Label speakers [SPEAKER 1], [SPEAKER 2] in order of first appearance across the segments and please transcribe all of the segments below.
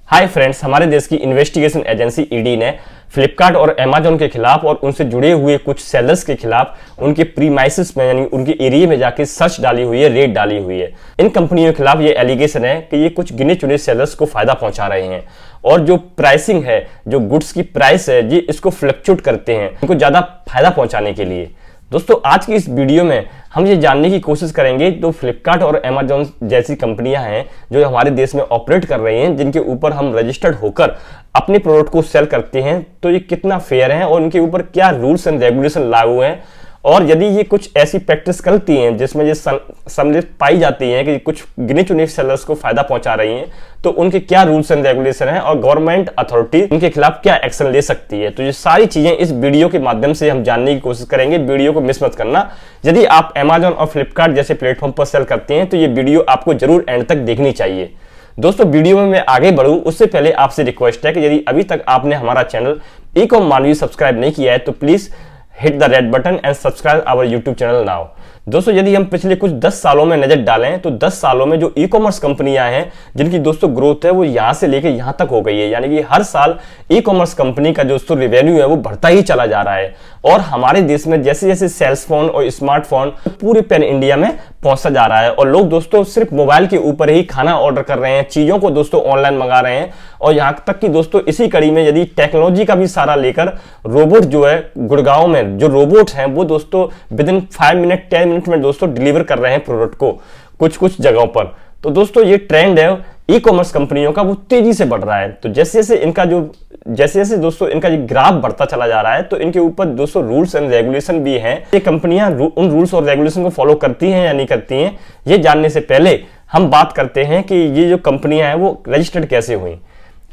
[SPEAKER 1] Hi friends, हमारे देश की इन्वेस्टिगेशन एजेंसी ईडी ने फ्लिपकार्ट और अमेजॉन के खिलाफ और उनसे जुड़े हुए कुछ सेलर्स के खिलाफ उनके प्रीमाइसेस में यानी उनके एरिया में जाके सर्च डाली हुई है, रेड डाली हुई है। इन कंपनियों के खिलाफ ये एलिगेशन है कि ये कुछ गिने चुने सेलर्स को फायदा पहुंचा रहे हैं और जो प्राइसिंग है, जो गुड्स की प्राइस है, ये इसको फ्लक्चुएट करते हैं इनको ज्यादा फायदा पहुंचाने के लिए। दोस्तों, आज की इस वीडियो में हम ये जानने की कोशिश करेंगे तो फ्लिपकार्ट और अमेजॉन जैसी कंपनियां हैं जो हमारे देश में ऑपरेट कर रही हैं, जिनके ऊपर हम रजिस्टर्ड होकर अपने प्रोडक्ट को सेल करते हैं, तो ये कितना फेयर है और उनके ऊपर क्या रूल्स एंड रेगुलेशन लागू हैं। और यदि ये कुछ ऐसी प्रैक्टिस करती हैं जिसमें ये सम्मिलित पाई जाती हैं कि कुछ गिने चुने सेलर्स को फायदा पहुंचा रही हैं, तो उनके क्या रूल्स एंड रेगुलेशन हैं और गवर्नमेंट अथॉरिटी उनके खिलाफ क्या एक्शन ले सकती है। तो ये सारी चीजें इस वीडियो के माध्यम से हम जानने की कोशिश करेंगे। वीडियो को मिस मत करना। यदि आप अमेजॉन और फ्लिपकार्ट जैसे प्लेटफॉर्म पर सेल करते हैं तो ये वीडियो आपको जरूर एंड तक देखनी चाहिए। दोस्तों, वीडियो में मैं आगे बढ़ूं उससे पहले आपसे रिक्वेस्ट है कि यदि अभी तक आपने हमारा चैनल ई-कॉम मानवी सब्सक्राइब नहीं किया है तो please hit the red button and subscribe our YouTube channel now। दोस्तों, यदि हम पिछले कुछ 10 सालों में नजर डालें तो 10 सालों में जो ई कॉमर्स कंपनियां हैं जिनकी दोस्तों ग्रोथ है वो यहां से लेकर यहां तक हो गई है। यानी कि हर साल ई कॉमर्स कंपनी का दोस्तों रेवेन्यू है वो बढ़ता ही चला जा रहा है और हमारे देश में जैसे जैसे सेल्स फोन और स्मार्टफोन पूरे पैन इंडिया में पहुंचता जा रहा है और लोग दोस्तों सिर्फ मोबाइल के ऊपर ही खाना ऑर्डर कर रहे हैं, चीजों को दोस्तों ऑनलाइन मंगा रहे हैं। और यहां तक कि दोस्तों इसी कड़ी में यदि टेक्नोलॉजी का भी सहारा लेकर रोबोट जो है गुड़गांव में जो रोबोट हैं वो दोस्तों विद इन 5 मिनट 10 मिनट में दोस्तों डिलीवर कर रहे हैं प्रोडक्ट को कुछ कुछ जगहों पर। तो दोस्तों ये ट्रेंड है ई कॉमर्स कंपनियों का, वो तेजी से बढ़ रहा है। तो जैसे जैसे दोस्तों इनका ये ग्राफ बढ़ता चला जा रहा है तो इनके ऊपर दोस्तों रूल्स एंड रेगुलेशन भी हैं। ये कंपनियां उन रूल्स और रेगुलेशन को फॉलो करती हैं या नहीं करती हैं, ये जानने से पहले हम बात करते हैं कि ये जो कंपनियां हैं वो रजिस्टर्ड कैसे हुई।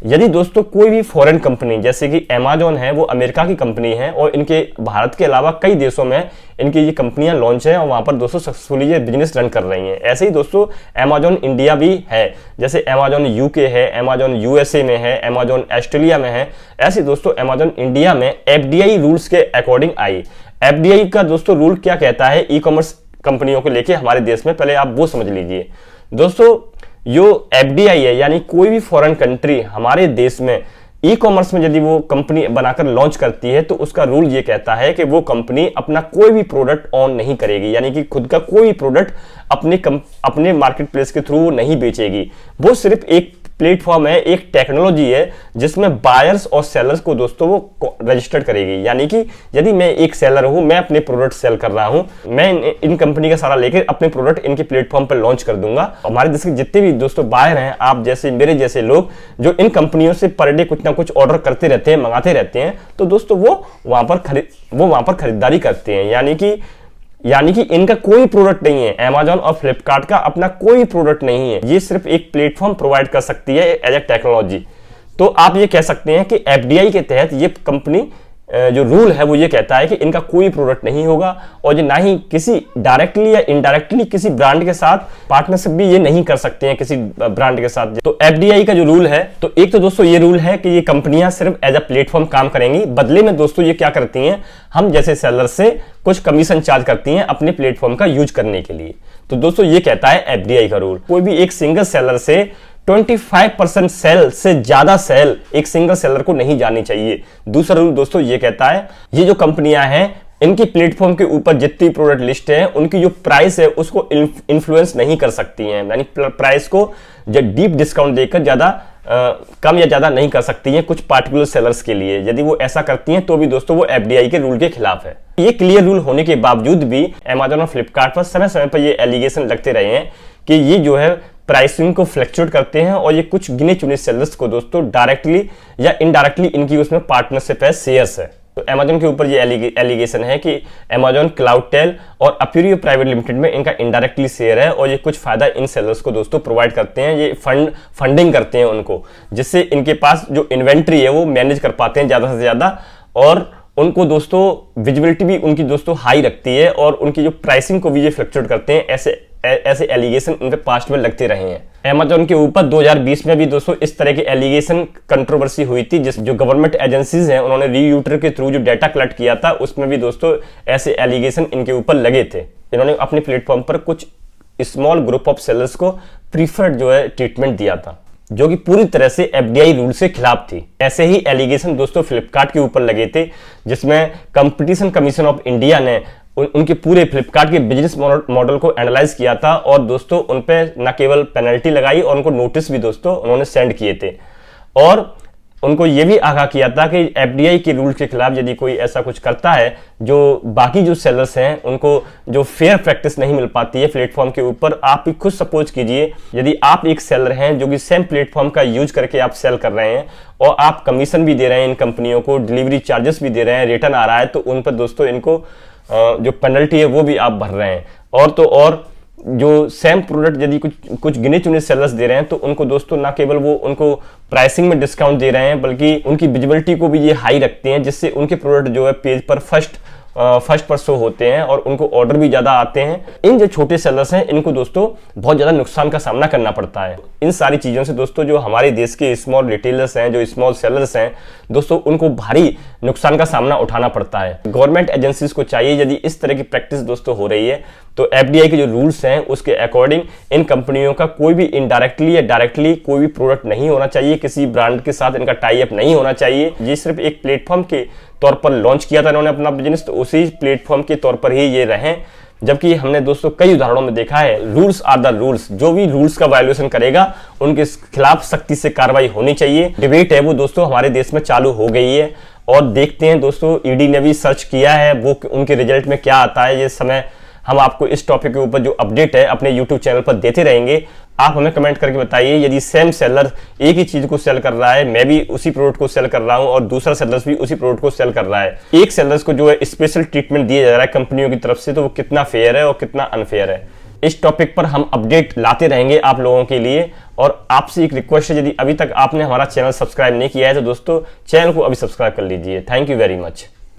[SPEAKER 1] यदि दोस्तों कोई भी फॉरेन कंपनी जैसे कि अमेजॉन है, वो अमेरिका की कंपनी है और इनके भारत के अलावा कई देशों में इनकी ये कंपनियां लॉन्च है और वहां पर दोस्तों सक्सेसफुली ये बिजनेस रन कर रही हैं। ऐसे ही दोस्तों अमेजॉन इंडिया भी है, जैसे अमेजॉन यूके है, अमेजॉन यूएसए में है, अमेजॉन ऑस्ट्रेलिया में है। ऐसे दोस्तों अमेजॉन इंडिया में एफडीआई रूल्स के अकॉर्डिंग आई। एफडीआई का दोस्तों रूल क्या कहता है ई कॉमर्स कंपनियों को लेके हमारे देश में, पहले आप वो समझ लीजिए। दोस्तों जो एफडीआई है यानी कोई भी फॉरेन कंट्री हमारे देश में ई कॉमर्स में यदि वो कंपनी बनाकर लॉन्च करती है तो उसका रूल ये कहता है कि वो कंपनी अपना कोई भी प्रोडक्ट ऑन नहीं करेगी, यानी कि खुद का कोई भी प्रोडक्ट अपने मार्केट प्लेस के थ्रू नहीं बेचेगी। वो सिर्फ एक प्लेटफॉर्म है, एक टेक्नोलॉजी है जिसमें बायर्स और सेलर्स को दोस्तों वो रजिस्टर्ड करेगी। यानी कि यदि मैं एक सेलर हूं, मैं अपने प्रोडक्ट सेल कर रहा हूं, मैं इन कंपनी का सहारा लेकर अपने प्रोडक्ट इनके प्लेटफॉर्म पर लॉन्च कर दूंगा। हमारे देश के जितने भी दोस्तों बायर हैं, आप जैसे मेरे जैसे लोग जो इन कंपनियों से पर डे कुछ ना कुछ ऑर्डर करते रहते हैं, मंगाते रहते हैं, तो दोस्तों वो वहां पर खरीदारी करते हैं। यानी कि इनका कोई प्रोडक्ट नहीं है, अमेजॉन और फ्लिपकार्ट का अपना कोई प्रोडक्ट नहीं है, ये सिर्फ एक प्लेटफॉर्म प्रोवाइड कर सकती है एज ए टेक्नोलॉजी। तो आप ये कह सकते हैं कि एफडीआई के तहत ये कंपनी जो रूल है वो ये कहता है कि इनका कोई प्रोडक्ट नहीं होगा और ये ना ही किसी डायरेक्टली या इनडायरेक्टली किसी ब्रांड के साथ पार्टनरशिप भी ये नहीं कर सकते हैं किसी ब्रांड के साथ। तो एफडीआई का जो रूल है, तो एक तो दोस्तों ये रूल है कि ये कंपनियां सिर्फ एज अ प्लेटफॉर्म काम करेंगी, बदले में दोस्तों ये क्या करती हैं, हम जैसे सेलर से कुछ कमीशन चार्ज करती हैं अपने प्लेटफॉर्म का यूज करने के लिए। तो दोस्तों ये कहता है एफडीआई का रूल। कोई भी एक सिंगल सेलर से 25% सेल से ज्यादा सेल एक सिंगल सेलर को नहीं जानी चाहिए। दूसरा रूल दोस्तों ये कहता है ये जो कंपनियां हैं इनकी प्लेटफॉर्म के ऊपर जितनी प्रोडक्ट लिस्ट है उनकी जो प्राइस है उसको इन्फ्लुएंस नहीं कर सकती हैं, यानी प्राइस को डीप डिस्काउंट देकर ज्यादा कम या ज्यादा नहीं कर सकती हैं कुछ पार्टिकुलर सेलर्स के लिए। यदि वो ऐसा करती हैं तो भी दोस्तों वो एफडीआई के रूल के खिलाफ है। ये क्लियर रूल होने के बावजूद भी अमेजॉन और फ्लिपकार्ट पर समय समय पर ये एलिगेशन लगते रहे हैं कि ये जो है प्राइसिंग को फ्लक्चुएट करते हैं और ये कुछ गिने चुने सेलर्स को दोस्तों डायरेक्टली या इनडायरेक्टली इनकी उसमें पार्टनरशिप है, शेयर्स है। तो अमेजॉन के ऊपर ये एलिगेशन है कि अमेजॉन, क्लाउडटेल और अपेरियो प्राइवेट लिमिटेड में इनका इनडायरेक्टली शेयर है और ये कुछ फायदा इन सेलर्स को दोस्तों प्रोवाइड करते हैं। ये फंडिंग करते हैं उनको, जिससे इनके पास जो इन्वेंट्री है वो मैनेज कर पाते हैं ज्यादा से ज्यादा और उनको दोस्तों विजिबिलिटी भी उनकी दोस्तों हाई रखती है और उनकी जो प्राइसिंग को भी ये फ्लक्चुएट करते हैं। ऐसे एलिगेशन उनके पास्ट में लगते रहे हैं। अमेजॉन के ऊपर 2020 में भी दोस्तों इस तरह की एलिगेशन कंट्रोवर्सी हुई थी, जिस जो गवर्नमेंट एजेंसीज हैं उन्होंने रीयूटर के थ्रू जो डाटा कलेक्ट किया था उसमें भी दोस्तों ऐसे एलिगेशन इनके ऊपर लगे थे। इन्होंने अपने प्लेटफॉर्म पर कुछ स्मॉल ग्रुप ऑफ सेलर्स को प्रीफर्ड जो है ट्रीटमेंट दिया था। जो कि पूरी तरह से एफडीआई रूल से खिलाफ थी। ऐसे ही एलिगेशन दोस्तों फ्लिपकार्ट के ऊपर लगे थे, जिसमें कंपटीशन कमीशन ऑफ इंडिया ने उनके पूरे फ्लिपकार्ट के बिजनेस मॉडल को एनालाइज किया था और दोस्तों उन पे न केवल पेनल्टी लगाई और उनको नोटिस भी दोस्तों उन्होंने सेंड किए थे और उनको ये भी आगाह किया था कि एफडीआई के रूल के खिलाफ यदि कोई ऐसा कुछ करता है, जो बाकी जो सेलर्स हैं उनको जो फेयर प्रैक्टिस नहीं मिल पाती है प्लेटफॉर्म के ऊपर। आप भी खुद सपोज कीजिए, यदि आप एक सेलर हैं जो कि सेम प्लेटफॉर्म का यूज करके आप सेल कर रहे हैं और आप कमीशन भी दे रहे हैं इन कंपनियों को, डिलीवरी चार्जेस भी दे रहे हैं, रिटर्न आ रहा है, तो उन पर दोस्तों इनको जो पेनल्टी है वो भी आप भर रहे हैं। और तो और जो सेम प्रोडक्ट यदि कुछ गिने चुने सेलर्स दे रहे हैं तो उनको दोस्तों ना केवल वो उनको प्राइसिंग में डिस्काउंट दे रहे हैं, बल्कि उनकी विजिबिलिटी को भी ये हाई रखते हैं, जिससे उनके प्रोडक्ट जो है पेज पर फर्स्ट पर शो होते हैं और उनको ऑर्डर भी ज्यादा आते हैं। इन जो छोटे सेलर्स हैं इनको दोस्तों बहुत ज्यादा नुकसान का सामना करना पड़ता है। इन सारी चीजों से दोस्तों जो हमारे देश के स्मॉल रिटेलर्स हैं, जो स्मॉल सेलर्स हैं दोस्तों, उनको भारी नुकसान का सामना उठाना पड़ता है। गवर्नमेंट एजेंसीज को चाहिए, यदि इस तरह की प्रैक्टिस दोस्तों हो रही है तो एफडीआई के जो रूल्स हैं उसके अकॉर्डिंग इन कंपनियों का कोई भी इनडायरेक्टली या डायरेक्टली कोई भी प्रोडक्ट नहीं होना चाहिए, किसी ब्रांड के साथ इनका टाई अप नहीं होना चाहिए। ये सिर्फ एक प्लेटफॉर्म के तौर पर लॉन्च किया था इन्होंने अपना बिजनेस, तो उसी प्लेटफॉर्म के तौर पर ही ये रहें। जबकि हमने दोस्तों कई उदाहरणों में देखा है, रूल्स आर द रूल्स। जो भी रूल्स का वायोलेशन करेगा उनके खिलाफ सख्ती से कार्रवाई होनी चाहिए। डिबेट है वो दोस्तों हमारे देश में चालू हो गई है और देखते हैं दोस्तों, ईडी ने भी सर्च किया है, वो उनके रिजल्ट में क्या आता है। ये समय हम आपको इस टॉपिक के ऊपर जो अपडेट है अपने यूट्यूब चैनल पर देते रहेंगे। आप हमें कमेंट करके बताइए, यदि सेम सेलर एक ही चीज को सेल कर रहा है, मैं भी उसी प्रोडक्ट को सेल कर रहा हूं और दूसरा सेलर्स भी उसी प्रोडक्ट को सेल कर रहा है, एक सेलर्स को जो है स्पेशल ट्रीटमेंट दिया जा रहा है कंपनियों की तरफ से, तो वो कितना फेयर है और कितना अनफेयर है। इस टॉपिक पर हम अपडेट लाते रहेंगे आप लोगों के लिए। और आपसे एक रिक्वेस्ट है, यदि अभी तक आपने हमारा चैनल सब्सक्राइब नहीं किया है तो दोस्तों चैनल को अभी सब्सक्राइब कर लीजिए। Thank you very much.